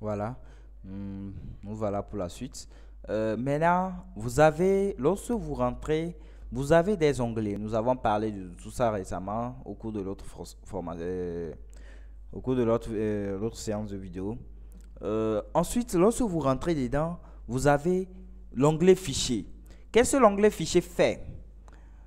Voilà. Nous voilà pour la suite. Maintenant, vous avez, lorsque vous rentrez, vous avez des onglets. Nous avons parlé de tout ça récemment au cours de au cours de l'autre séance de vidéo. Ensuite, lorsque vous rentrez dedans, vous avez l'onglet fichier. Qu'est-ce que l'onglet fichier fait?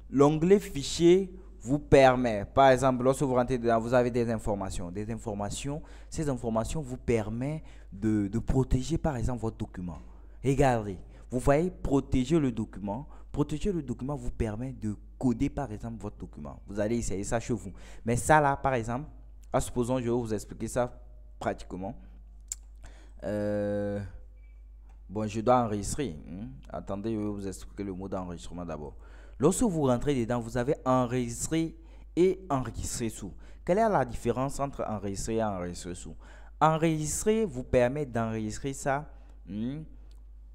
L'onglet fichier vous permet, par exemple, lorsque vous rentrez dedans, vous avez des informations. Des informations, ces informations vous permettent de protéger, par exemple, votre document. Regardez, vous voyez, protéger le document. Protéger le document vous permet de coder, par exemple, votre document. Vous allez essayer ça chez vous. Mais ça, là, par exemple, supposons, je vais vous expliquer ça pratiquement. Euh, Bon, je dois enregistrer. Attendez, je vais vous expliquer le mot d'enregistrement d'abord. Lorsque vous rentrez dedans, vous avez enregistré et enregistrer sous. Quelle est la différence entre enregistrer et enregistrer sous? Enregistrer vous permet d'enregistrer ça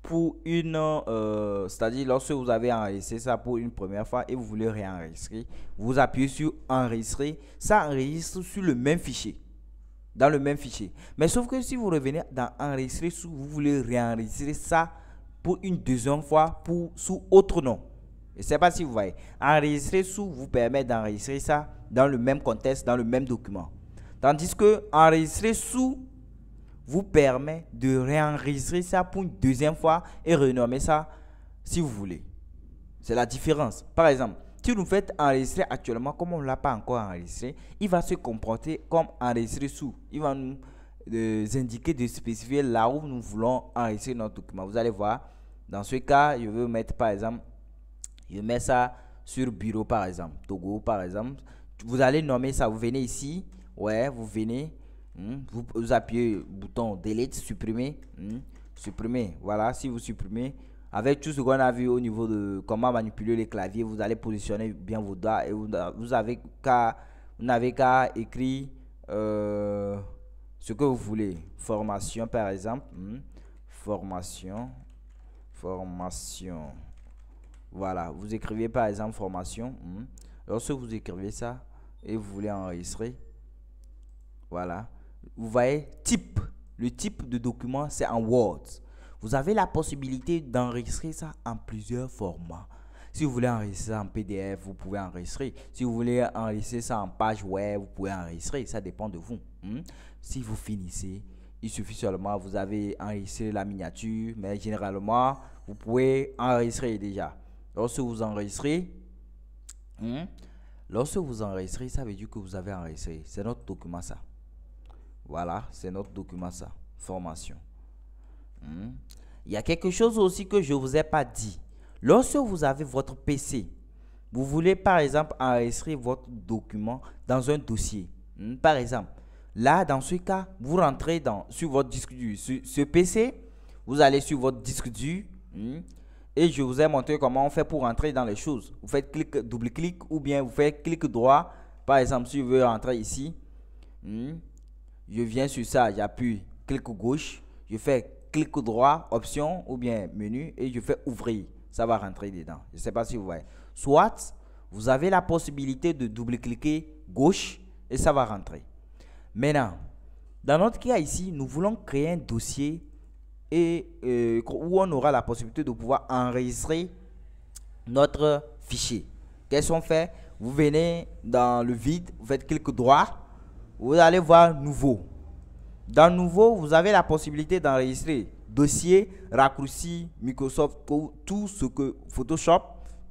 pour c'est-à-dire lorsque vous avez enregistré ça pour une première fois et vous voulez réenregistrer, vous appuyez sur enregistrer, ça enregistre sur le même fichier, dans le même fichier. Mais sauf que si vous revenez dans enregistrer sous, vous voulez réenregistrer ça pour une deuxième fois sous autre nom. Je ne sais pas si vous voyez. Enregistrer sous vous permet d'enregistrer ça dans le même contexte, dans le même document. Tandis que enregistrer sous vous permet de réenregistrer ça pour une deuxième fois et renommer ça si vous voulez. C'est la différence. Par exemple, si vous faites enregistrer actuellement, comme on ne l'a pas encore enregistré, il va se comporter comme enregistrer sous. Il va nous indiquer de spécifier là où nous voulons enregistrer notre document. Vous allez voir, dans ce cas, je veux mettre par exemple, je mets ça sur bureau par exemple, Togo par exemple. Vous allez nommer ça, vous venez ici, ouais, vous venez, vous appuyez le bouton delete, supprimer, supprimer. Voilà, si vous supprimez, avec tout ce qu'on a vu au niveau de comment manipuler les claviers, vous allez positionner bien vos doigts et vous n'avez qu'à écrire ce que vous voulez. Formation par exemple, formation, formation. Voilà, vous écrivez par exemple formation. Lorsque vous écrivez ça et vous voulez enregistrer, voilà, vous voyez type. Le type de document, c'est en Word. Vous avez la possibilité d'enregistrer ça en plusieurs formats. Si vous voulez enregistrer ça en PDF, vous pouvez enregistrer. Si vous voulez enregistrer ça en page web, vous pouvez enregistrer. Ça dépend de vous. Si vous finissez, il suffit seulement, vous avez enregistré la miniature, mais généralement, vous pouvez enregistrer déjà. Lorsque vous enregistrez, ça veut dire que vous avez enregistré. C'est notre document ça. Voilà, c'est notre document ça. Formation. Il y a quelque chose aussi que je ne vous ai pas dit. Lorsque vous avez votre PC, vous voulez par exemple enregistrer votre document dans un dossier. Par exemple, là dans ce cas, vous rentrez sur votre disque dur. Sur ce PC, vous allez sur votre disque dur. Et je vous ai montré comment on fait pour rentrer dans les choses. Vous faites double-clic ou bien vous faites clic droit. Par exemple, si je veux rentrer ici, je viens sur ça, j'appuie clic gauche, je fais clic droit, option ou bien menu et je fais ouvrir. Ça va rentrer dedans. Je ne sais pas si vous voyez. Soit, vous avez la possibilité de double-cliquer gauche et ça va rentrer. Maintenant, dans notre cas ici, nous voulons créer un dossier où on aura la possibilité de pouvoir enregistrer notre fichier. Qu'est-ce qu'on fait? Vous venez dans le vide, vous faites clic droit, vous allez voir nouveau. Dans nouveau, vous avez la possibilité d'enregistrer dossier, raccourci, Microsoft, tout ce que Photoshop,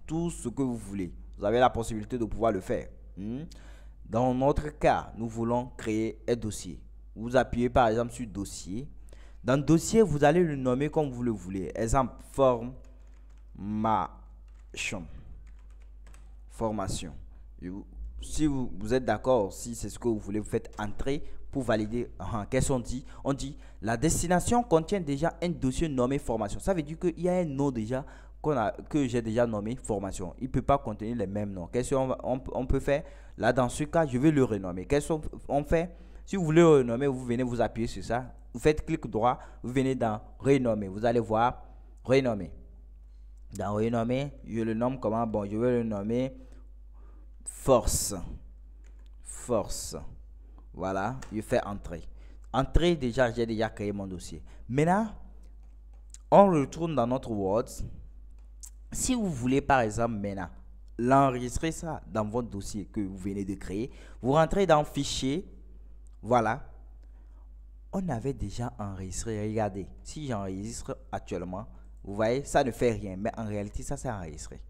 tout ce que vous voulez. Vous avez la possibilité de pouvoir le faire. Dans notre cas, nous voulons créer un dossier. Vous appuyez par exemple sur dossier. Dans dossier, vous allez le nommer comme vous le voulez. Exemple, formation. Si vous êtes d'accord, si c'est ce que vous voulez, vous faites entrer pour valider. Qu'est-ce qu'on dit? On dit la destination contient déjà un dossier nommé formation. Ça veut dire qu'il y a un nom déjà que j'ai déjà nommé formation. Il ne peut pas contenir les mêmes noms. Qu'est-ce qu'on peut faire? Là, dans ce cas, je vais le renommer. Qu'est-ce qu'on fait? Si vous voulez renommer, vous venez vous appuyer sur ça. Vous faites clic droit, vous venez dans renommer. Vous allez voir renommer. Dans renommer, je le nomme comment? Bon, je vais le nommer force. Force. Voilà, je fais entrer. Entrée déjà, j'ai déjà créé mon dossier. Maintenant, on retourne dans notre Word. Si vous voulez par exemple maintenant l'enregistrer ça dans votre dossier que vous venez de créer, vous rentrez dans Fichier. Voilà. On avait déjà enregistré. Regardez, si j'enregistre actuellement, vous voyez, ça ne fait rien. Mais en réalité, ça c'est enregistré.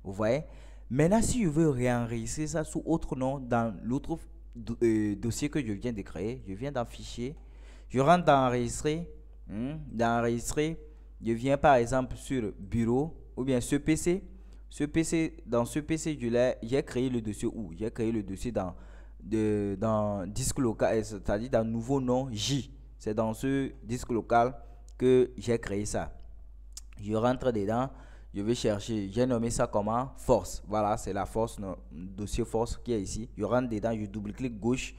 Vous voyez. Maintenant, si je veux réenregistrer ça sous autre nom dans l'autre dossier que je viens de créer, je viens dans Fichier, je rentre dans Enregistrer, dans Enregistrer, je viens par exemple sur Bureau ou bien ce PC. Dans ce PC, j'ai créé le dossier où? J'ai créé le dossier dans disque local, c'est-à-dire dans nouveau nom J. C'est dans ce disque local que j'ai créé ça. Je rentre dedans. Je vais chercher, j'ai nommé ça comment? Force. Voilà, c'est la force, dossier force qui est ici. Je rentre dedans, je double-clique gauche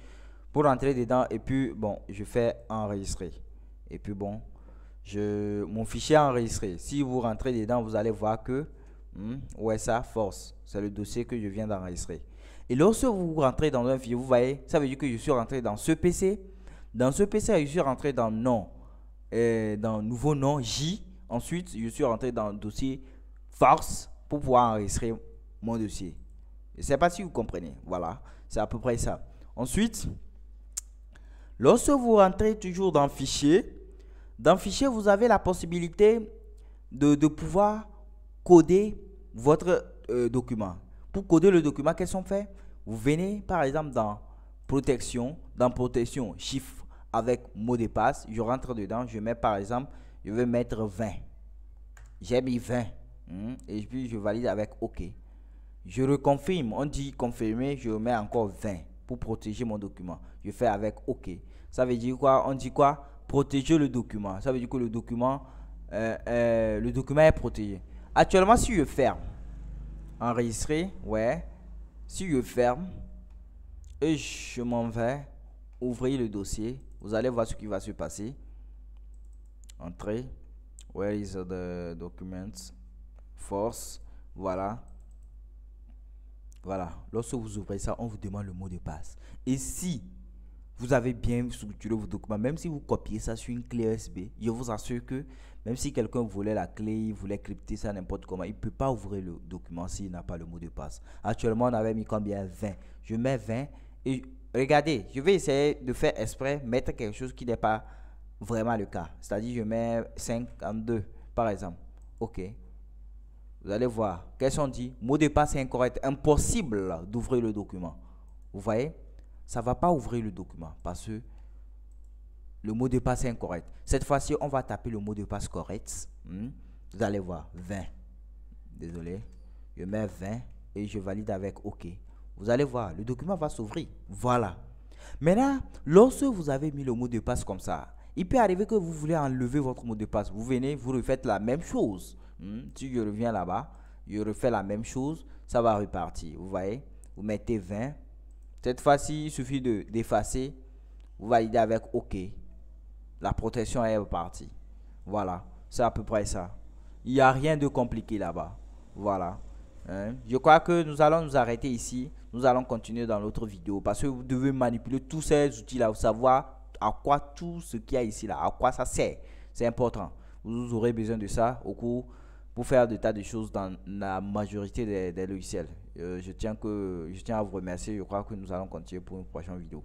pour rentrer dedans et puis bon, je fais enregistrer. Et puis bon, mon fichier est enregistré. Si vous rentrez dedans, vous allez voir que, ouais ça, force. C'est le dossier que je viens d'enregistrer. Et lorsque vous rentrez dans un fichier, vous voyez, ça veut dire que je suis rentré dans ce PC. Dans ce PC, je suis rentré dans nom, dans nouveau nom J. Ensuite, je suis rentré dans le dossier force pour pouvoir enregistrer mon dossier. Je ne sais pas si vous comprenez. Voilà, c'est à peu près ça. Ensuite, lorsque vous rentrez toujours dans Fichier, vous avez la possibilité de pouvoir coder votre document. Pour coder le document, qu'est-ce qu'on fait? Vous venez par exemple dans protection, chiffre avec mot de passe. Je rentre dedans, je mets par exemple, je vais mettre 20. J'ai mis 20. Et puis je valide avec OK. Je reconfirme, on dit confirmer, je mets encore 20 pour protéger mon document. Je fais avec OK. Ça veut dire quoi? On dit quoi? Protéger le document. Ça veut dire que le document est protégé. Actuellement, si je ferme, enregistrer, ouais. Si je ferme et je m'en vais ouvrir le dossier, vous allez voir ce qui va se passer. Entrée. Where is the documents? Force, voilà. Voilà, lorsque vous ouvrez ça, on vous demande le mot de passe. Et si vous avez bien structuré vos documents, même si vous copiez ça sur une clé USB, je vous assure que même si quelqu'un voulait la clé, il voulait crypter ça n'importe comment, il ne peut pas ouvrir le document s'il n'a pas le mot de passe. Actuellement, on avait mis combien? 20. Je mets 20 et regardez, je vais essayer de faire exprès, mettre quelque chose qui n'est pas vraiment le cas. C'est-à-dire, je mets 52 par exemple. OK. Vous allez voir, qu'est-ce qu'on dit? Mot de passe incorrect, impossible d'ouvrir le document. Vous voyez? Ça ne va pas ouvrir le document parce que le mot de passe est incorrect. Cette fois-ci, on va taper le mot de passe correct. Vous allez voir, 20. Désolé. Je mets 20 et je valide avec OK. Vous allez voir, le document va s'ouvrir. Voilà. Maintenant, lorsque vous avez mis le mot de passe comme ça, il peut arriver que vous voulez enlever votre mot de passe. Vous venez, vous refaites la même chose. Si je reviens là-bas, je refais la même chose, ça va repartir. Vous voyez, vous mettez 20. Cette fois-ci, il suffit d'effacer. Vous validez avec OK. La protection est repartie. Voilà, c'est à peu près ça. Il n'y a rien de compliqué là-bas. Voilà. Je crois que nous allons nous arrêter ici. Nous allons continuer dans l'autre vidéo parce que vous devez manipuler tous ces outils-là. Vous savoir à quoi tout ce qu'il y a ici, là, à quoi ça sert. C'est important. Vous aurez besoin de ça au cours pour faire des tas de choses dans la majorité des logiciels. Je tiens à vous remercier. Je crois que nous allons continuer pour une prochaine vidéo.